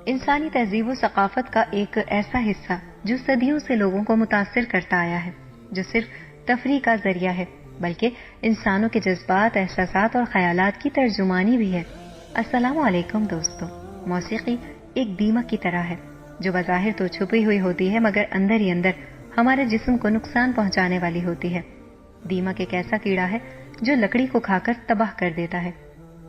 انسانی تہذیب و ثقافت کا ایک ایسا حصہ جو صدیوں سے لوگوں کو متاثر کرتا آیا ہے، جو صرف تفریح کا ذریعہ ہے بلکہ انسانوں کے جذبات، احساسات اور خیالات کی ترجمانی بھی ہے۔ السلام علیکم دوستو۔ موسیقی ایک دیمک کی طرح ہے جو بظاہر تو چھپی ہوئی ہوتی ہے مگر اندر ہی اندر ہمارے جسم کو نقصان پہنچانے والی ہوتی ہے۔ دیمک ایک ایسا کیڑا ہے جو لکڑی کو کھا کر تباہ کر دیتا ہے۔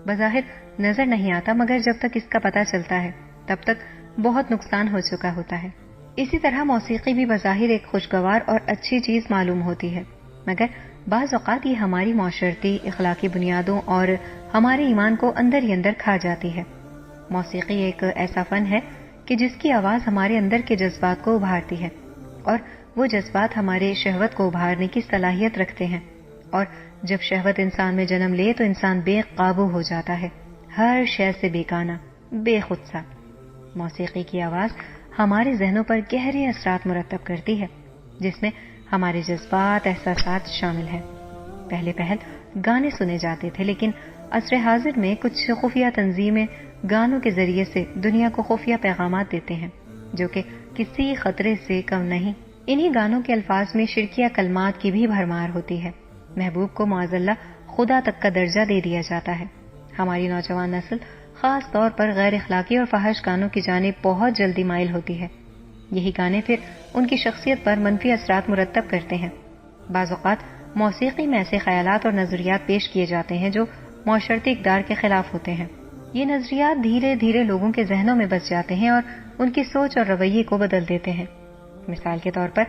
بظاہر نظر نہیں آتا مگر جب تک اس کا پتہ چلتا ہے تب تک بہت نقصان ہو چکا ہوتا ہے۔ اسی طرح موسیقی بھی بظاہر ایک خوشگوار اور اچھی چیز معلوم ہوتی ہے مگر بعض اوقات یہ ہماری معاشرتی اخلاقی بنیادوں اور ہمارے ایمان کو اندر ہی اندر کھا جاتی ہے۔ موسیقی ایک ایسا فن ہے کہ جس کی آواز ہمارے اندر کے جذبات کو ابھارتی ہے اور وہ جذبات ہمارے شہوت کو ابھارنے کی صلاحیت رکھتے ہیں، اور جب شہوت انسان میں جنم لے تو انسان بے قابو ہو جاتا ہے، ہر شے سے بیگانہ، بے خود سا۔ موسیقی کی آواز ہمارے ذہنوں پر گہرے اثرات مرتب کرتی ہے جس میں ہمارے جذبات، احساسات شامل ہیں۔ پہلے گانے سنے جاتے تھے لیکن عصر حاضر میں کچھ خفیہ تنظیمیں گانوں کے ذریعے سے دنیا کو خفیہ پیغامات دیتے ہیں جو کہ کسی خطرے سے کم نہیں۔ انہی گانوں کے الفاظ میں شرکیہ کلمات کی بھی بھرمار ہوتی ہے۔ محبوب کو معاذ اللہ خدا تک کا درجہ دے دیا جاتا ہے۔ ہماری نوجوان نسل خاص طور پر غیر اخلاقی اور فحش گانوں کی جانب بہت جلدی مائل ہوتی ہے۔ یہی گانے پھر ان کی شخصیت پر منفی اثرات مرتب کرتے ہیں۔ بعض اوقات موسیقی میں ایسے خیالات اور نظریات پیش کیے جاتے ہیں جو معاشرتی اقدار کے خلاف ہوتے ہیں۔ یہ نظریات دھیرے دھیرے لوگوں کے ذہنوں میں بس جاتے ہیں اور ان کی سوچ اور رویے کو بدل دیتے ہیں۔ مثال کے طور پر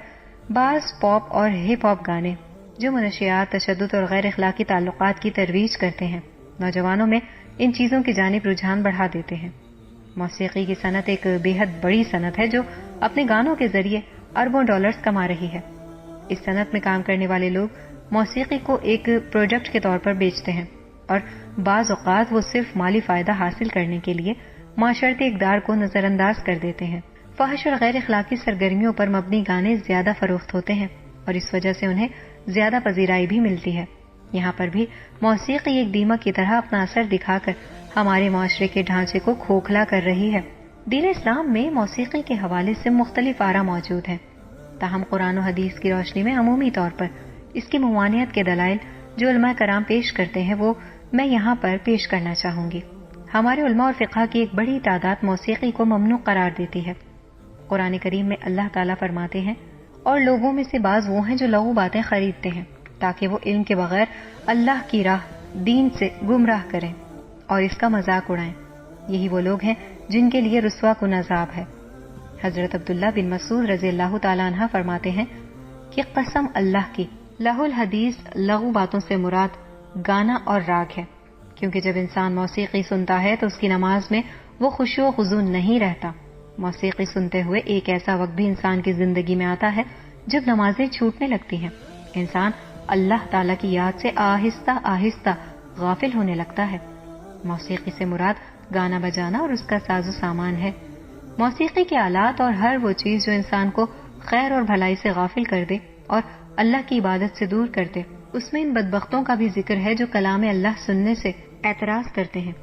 بعض پاپ اور ہپ ہاپ گانے جو منشیات، تشدد اور غیر اخلاقی تعلقات کی ترویج کرتے ہیں، نوجوانوں میں ان چیزوں کی جانب رجحان بڑھا دیتے ہیں۔ موسیقی کی صنعت ایک بے حد بڑی صنعت ہے جو اپنے گانوں کے ذریعے اربوں ڈالرز کما رہی ہے۔ اس صنعت میں کام کرنے والے لوگ موسیقی کو ایک پروڈکٹ کے طور پر بیچتے ہیں اور بعض اوقات وہ صرف مالی فائدہ حاصل کرنے کے لیے معاشرتی اقدار کو نظر انداز کر دیتے ہیں۔ فحش اور غیر اخلاقی سرگرمیوں پر مبنی گانے زیادہ فروخت ہوتے ہیں اور اس وجہ سے انہیں زیادہ پذیرائی بھی ملتی ہے۔ یہاں پر بھی موسیقی ایک دیمک کی طرح اپنا اثر دکھا کر ہمارے معاشرے کے ڈھانچے کو کھوکھلا کر رہی ہے۔ دین اسلام میں موسیقی کے حوالے سے مختلف آراء موجود ہیں، تاہم قرآن و حدیث کی روشنی میں عمومی طور پر اس کی ممانعت کے دلائل جو علماء کرام پیش کرتے ہیں وہ میں یہاں پر پیش کرنا چاہوں گی۔ ہمارے علماء اور فقہ کی ایک بڑی تعداد موسیقی کو ممنوع قرار دیتی ہے۔ قرآن کریم میں اللہ تعالیٰ فرماتے ہیں، اور لوگوں میں سے بعض وہ ہیں جو لغو باتیں خریدتے ہیں تاکہ وہ علم کے بغیر اللہ کی راہ دین سے گمراہ کریں اور اس کا مذاق اڑائیں۔ یہی وہ لوگ ہیں جن کے لیے رسوا کن عذاب ہے۔ حضرت عبداللہ بن مسعود رضی اللہ تعالیٰ عنہ فرماتے ہیں کہ قسم اللہ کی، لہو الحدیث لغو باتوں سے مراد گانا اور راگ ہے، کیونکہ جب انسان موسیقی سنتا ہے تو اس کی نماز میں وہ خشوع و خضوع نہیں رہتا۔ موسیقی سنتے ہوئے ایک ایسا وقت بھی انسان کی زندگی میں آتا ہے جب نمازیں چھوٹنے لگتی ہیں، انسان اللہ تعالیٰ کی یاد سے آہستہ آہستہ غافل ہونے لگتا ہے۔ موسیقی سے مراد گانا بجانا اور اس کا ساز و سامان ہے۔ موسیقی کے آلات اور ہر وہ چیز جو انسان کو خیر اور بھلائی سے غافل کر دے اور اللہ کی عبادت سے دور کر دے، اس میں ان بدبختوں کا بھی ذکر ہے جو کلام اللہ سننے سے اعتراض کرتے ہیں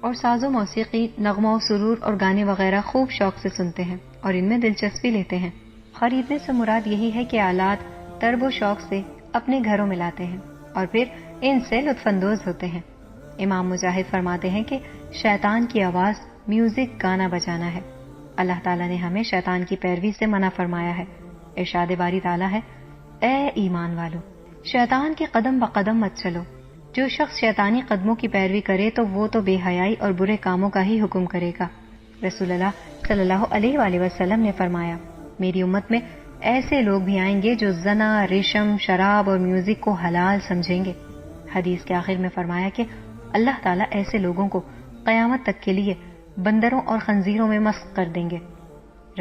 اور ساز و موسیقی، نغمہ و سرور اور گانے وغیرہ خوب شوق سے سنتے ہیں اور ان میں دلچسپی لیتے ہیں۔ خریدنے سے مراد یہی ہے کہ آلات طرب و شوق سے اپنے گھروں میں لاتے ہیں اور پھر ان سے لطف اندوز ہوتے ہیں۔ امام مجاہد فرماتے ہیں کہ شیطان کی آواز میوزک گانا بجانا ہے۔ اللہ تعالیٰ نے ہمیں شیطان کی پیروی سے منع فرمایا ہے۔ ارشاد باری تعالیٰ ہے، اے ایمان والو، شیطان کے قدم بقدم مت چلو۔ جو شخص شیطانی قدموں کی پیروی کرے تو وہ تو بے حیائی اور برے کاموں کا ہی حکم کرے گا۔ رسول اللہ صلی اللہ علیہ وآلہ وسلم نے فرمایا، میری امت میں ایسے لوگ بھی آئیں گے جو زنا، ریشم، شراب اور میوزک کو حلال سمجھیں گے۔ حدیث کے آخر میں فرمایا کہ اللہ تعالیٰ ایسے لوگوں کو قیامت تک کے لیے بندروں اور خنزیروں میں مسخ کر دیں گے۔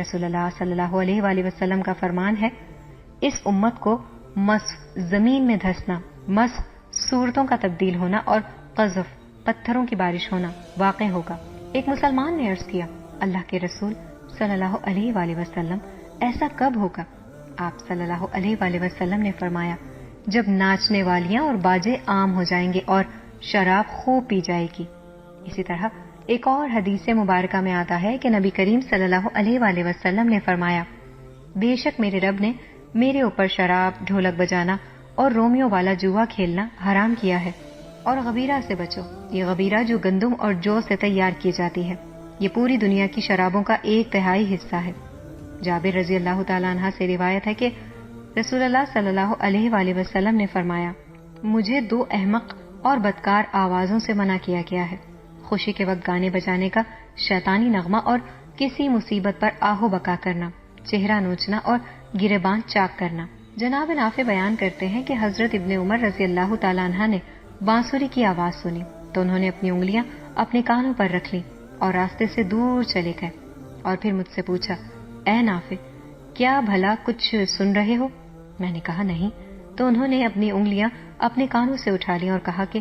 رسول اللہ صلی اللہ علیہ وآلہ وسلم کا فرمان ہے، اس امت کو مسخ زمین میں دھسنا، مسخ صورتوں کا تبدیل ہونا اور قذف پتھروں کی بارش ہونا واقع ہوگا۔ ایک مسلمان نے عرض کیا، اللہ کے رسول صلی اللہ علیہ وآلہ وسلم ایسا کب ہوگا؟ آپ صلی اللہ علیہ وآلہ وسلم نے فرمایا، جب ناچنے والیاں اور باجے عام ہو جائیں گے اور شراب خوب پی جائے گی۔ اسی طرح ایک اور حدیث مبارکہ میں آتا ہے کہ نبی کریم صلی اللہ علیہ وآلہ وسلم نے فرمایا، بے شک میرے رب نے میرے اوپر شراب، ڈھولک بجانا اور رومیوں والا جوا کھیلنا حرام کیا ہے، اور غبیرہ سے بچو۔ یہ غبیرہ جو گندم اور جو سے تیار کی جاتی ہے، یہ پوری دنیا کی شرابوں کا 1/3 حصہ ہے۔ جابر رضی اللہ تعالیٰ عنہ سے روایت ہے کہ رسول اللہ صلی اللہ علیہ وآلہ وسلم نے فرمایا، مجھے 2 احمق اور بدکار آوازوں سے منع کیا گیا ہے، خوشی کے وقت گانے بجانے کا شیطانی نغمہ اور کسی مصیبت پر آہو بکا کرنا، چہرہ نوچنا اور گریبان چاک کرنا۔ جناب نافع بیان کرتے ہیں کہ حضرت ابن عمر رضی اللہ تعالیٰ عنہ نے بانسری کی آواز سنی تو انہوں نے اپنی انگلیاں اپنے کانوں پر رکھ لی اور راستے سے دور چلے گئے، اور پھر مجھ سے پوچھا، اے نافع، کیا بھلا کچھ سن رہے ہو؟ میں نے کہا نہیں، تو انہوں نے اپنی انگلیاں اپنے کانوں سے اٹھا لی اور کہا کہ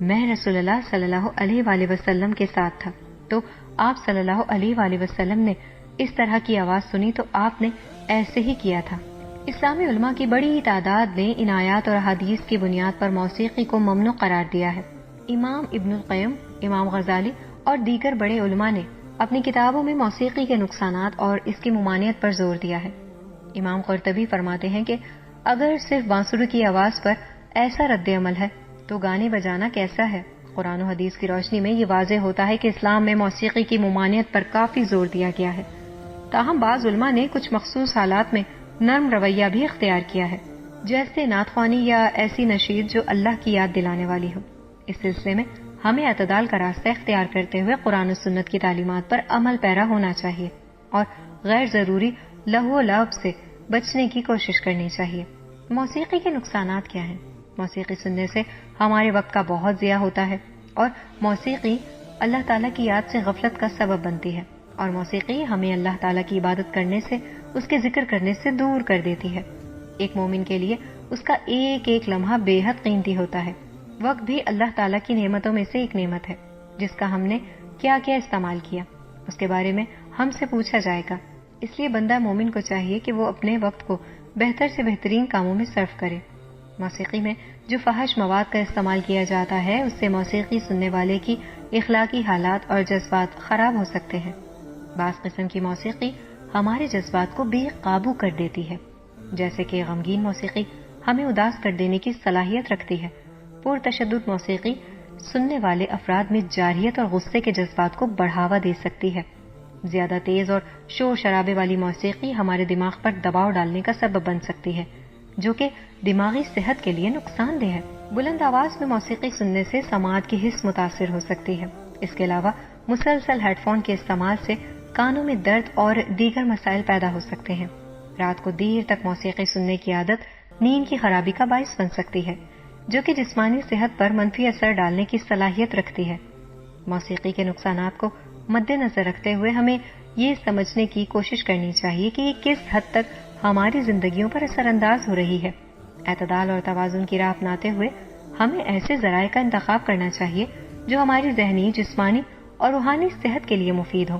میں رسول اللہ صلی اللہ علیہ وآلہ وسلم کے ساتھ تھا، تو آپ صلی اللہ علیہ وآلہ وسلم نے اس طرح کی آواز سنی تو آپ نے ایسے ہی کیا تھا۔ اسلامی علماء کی بڑی تعداد نے ان آیات اور حدیث کی بنیاد پر موسیقی کو ممنوع قرار دیا ہے۔ امام ابن القیم، امام غزالی اور دیگر بڑے علماء نے اپنی کتابوں میں موسیقی کے نقصانات اور اس کی ممانعت پر زور دیا ہے۔ امام قرطبی فرماتے ہیں کہ اگر صرف بانسری کی آواز پر ایسا رد عمل ہے تو گانے بجانا کیسا ہے؟ قرآن و حدیث کی روشنی میں یہ واضح ہوتا ہے کہ اسلام میں موسیقی کی ممانعت پر کافی زور دیا گیا ہے، تاہم بعض علماء نے کچھ مخصوص حالات میں نرم رویہ بھی اختیار کیا ہے، جیسے نعت خوانی یا ایسی نشید جو اللہ کی یاد دلانے والی ہو۔ اس سلسلے میں ہمیں اعتدال کا راستہ اختیار کرتے ہوئے قرآن و سنت کی تعلیمات پر عمل پیرا ہونا چاہیے اور غیر ضروری لہو و لعب سے بچنے کی کوشش کرنی چاہیے۔ موسیقی کے نقصانات کیا ہیں؟ موسیقی سننے سے ہمارے وقت کا بہت ضیاع ہوتا ہے، اور موسیقی اللہ تعالیٰ کی یاد سے غفلت کا سبب بنتی ہے، اور موسیقی ہمیں اللہ تعالیٰ کی عبادت کرنے سے، اس کے ذکر کرنے سے دور کر دیتی ہے۔ ایک مومن کے لیے اس کا ایک ایک لمحہ بے حد قیمتی ہوتا ہے۔ وقت بھی اللہ تعالیٰ کی نعمتوں میں سے ایک نعمت ہے، جس کا ہم نے کیا کیا استعمال کیا، اس کے بارے میں ہم سے پوچھا جائے گا۔ اس لیے بندہ مومن کو چاہیے کہ وہ اپنے وقت کو بہتر سے بہترین کاموں میں صرف کرے۔ موسیقی میں جو فحش مواد کا استعمال کیا جاتا ہے، اس سے موسیقی سننے والے کی اخلاقی حالات اور جذبات خراب ہو سکتے ہیں۔ بعض قسم کی موسیقی ہمارے جذبات کو بے قابو کر دیتی ہے، جیسے کہ غمگین موسیقی ہمیں اداس کر دینے کی صلاحیت رکھتی ہے۔ پرتشدد موسیقی سننے والے افراد میں جارحیت اور غصے کے جذبات کو بڑھاوا دے سکتی ہے۔ زیادہ تیز اور شور شرابے والی موسیقی ہمارے دماغ پر دباؤ ڈالنے کا سبب بن سکتی ہے، جو کہ دماغی صحت کے لیے نقصان دہ ہے۔ بلند آواز میں موسیقی سننے سے سماعت کی حس متاثر ہو سکتی ہے۔ اس کے علاوہ مسلسل ہیڈ فون کے استعمال سے کانوں میں درد اور دیگر مسائل پیدا ہو سکتے ہیں۔ رات کو دیر تک موسیقی سننے کی عادت نیند کی خرابی کا باعث بن سکتی ہے، جو کہ جسمانی صحت پر منفی اثر ڈالنے کی صلاحیت رکھتی ہے۔ موسیقی کے نقصانات کو مد نظر رکھتے ہوئے ہمیں یہ سمجھنے کی کوشش کرنی چاہیے کہ یہ کس حد تک ہماری زندگیوں پر اثر انداز ہو رہی ہے۔ اعتدال اور توازن کی راہ اپناتے ہوئے ہمیں ایسے ذرائع کا انتخاب کرنا چاہیے جو ہماری ذہنی، جسمانی اور روحانی صحت کے لیے مفید ہو۔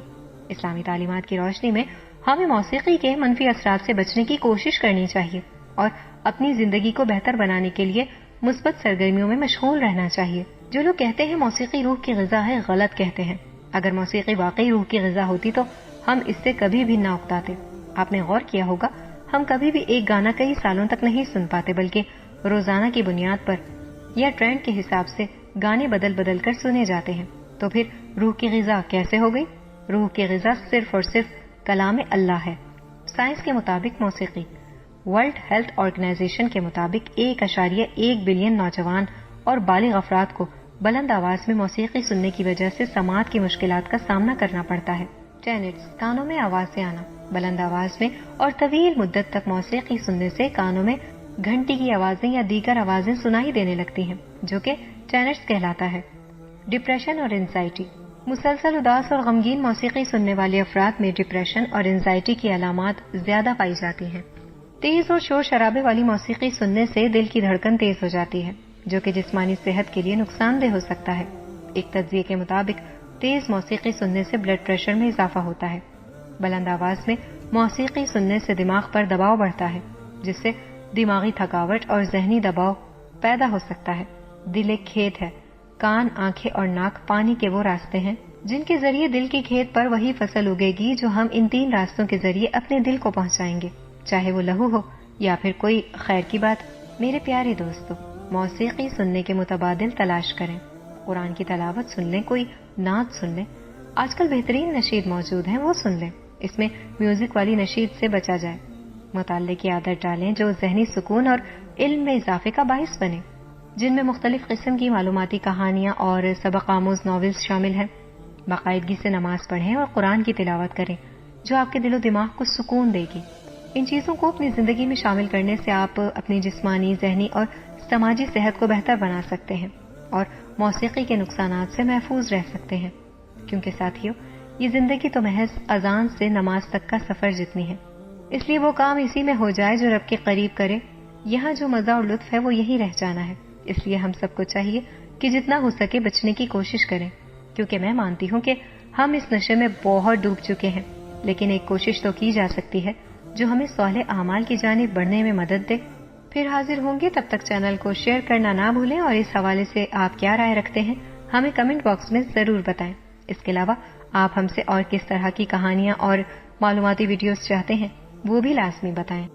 اسلامی تعلیمات کی روشنی میں ہمیں موسیقی کے منفی اثرات سے بچنے کی کوشش کرنی چاہیے اور اپنی زندگی کو بہتر بنانے کے لیے مثبت سرگرمیوں میں مشغول رہنا چاہیے۔ جو لوگ کہتے ہیں موسیقی روح کی غذا ہے، غلط کہتے ہیں۔ اگر موسیقی واقعی روح کی غذا ہوتی تو ہم اس سے کبھی بھی نہ اکتاتے۔ آپ نے غور کیا ہوگا، ہم کبھی بھی ایک گانا کئی سالوں تک نہیں سن پاتے، بلکہ روزانہ کی بنیاد پر یا ٹرینڈ کے حساب سے گانے بدل بدل کر سنے جاتے ہیں۔ تو پھر روح کی غذا کیسے ہو گئی؟ روح کی غذا صرف اور صرف کلام اللہ ہے۔ سائنس کے مطابق موسیقی، ورلڈ ہیلتھ آرگنائزیشن کے مطابق 1.1 بلین نوجوان اور بالغ افراد کو بلند آواز میں موسیقی سننے کی وجہ سے سماعت کی مشکلات کا سامنا کرنا پڑتا ہے۔ ٹینٹس، کانوں میں آواز سے آنا۔ بلند آواز میں اور طویل مدت تک موسیقی سننے سے کانوں میں گھنٹی کی آوازیں یا دیگر آوازیں سنائی دینے لگتی ہیں، جو کہ ٹینٹس کہلاتا ہے۔ ڈپریشن اور انزائٹی، مسلسل اداس اور غمگین موسیقی سننے والے افراد میں ڈپریشن اور انزائٹی کی علامات زیادہ پائی جاتی ہیں۔ تیز اور شور شرابے والی موسیقی سننے سے دل کی دھڑکن تیز ہو جاتی ہے، جو کہ جسمانی صحت کے لیے نقصان دہ ہو سکتا ہے۔ ایک تجزیے کے مطابق تیز موسیقی سننے سے بلڈ پریشر میں اضافہ ہوتا ہے۔ بلند آواز میں موسیقی سننے سے دماغ پر دباؤ بڑھتا ہے، جس سے دماغی تھکاوٹ اور ذہنی دباؤ پیدا ہو سکتا ہے۔ دل ایک کھیت ہے، کان، آنکھیں اور ناک پانی کے وہ راستے ہیں جن کے ذریعے دل کی کھیت پر وہی فصل اگے گی جو ہم ان 3 راستوں کے ذریعے اپنے دل کو پہنچائیں گے، چاہے وہ لہو ہو یا پھر کوئی خیر کی بات۔ میرے پیارے دوستو، موسیقی سننے کے متبادل تلاش کریں، قرآن کی تلاوت سن لیں، کوئی نعت سن لیں، آج کل بہترین نشید موجود ہیں، وہ سن لیں، اس میں میوزک والی نشید سے بچا جائے۔ مطالعے کی عادت ڈالیں جو ذہنی سکون اور علم میں اضافے کا باعث بنے، جن میں مختلف قسم کی معلوماتی کہانیاں اور سبق آموز ناولز شامل ہیں۔ باقاعدگی سے نماز پڑھیں اور قرآن کی تلاوت کریں جو آپ کے دل و دماغ کو سکون دے گی۔ ان چیزوں کو اپنی زندگی میں شامل کرنے سے آپ اپنی جسمانی، ذہنی اور سماجی صحت کو بہتر بنا سکتے ہیں اور موسیقی کے نقصانات سے محفوظ رہ سکتے ہیں، کیونکہ ساتھیو، یہ زندگی تو محض اذان سے نماز تک کا سفر جتنی ہے، اس لیے وہ کام اسی میں ہو جائے جو رب کے قریب کرے۔ یہاں جو مزہ اور لطف ہے وہ یہی رہ جانا ہے، اس لیے ہم سب کو چاہیے کہ جتنا ہو سکے بچنے کی کوشش کریں، کیونکہ میں مانتی ہوں کہ ہم اس نشے میں بہت ڈوب چکے ہیں، لیکن ایک کوشش تو کی جا سکتی ہے جو ہمیں صالح اعمال کی جانب بڑھنے میں مدد دے۔ پھر حاضر ہوں گے، تب تک چینل کو شیئر کرنا نہ بھولیں، اور اس حوالے سے آپ کیا رائے رکھتے ہیں ہمیں کمنٹ باکس میں ضرور بتائیں۔ اس کے علاوہ آپ ہم سے اور کس طرح کی کہانیاں اور معلوماتی ویڈیوز چاہتے ہیں وہ بھی لازمی بتائیں۔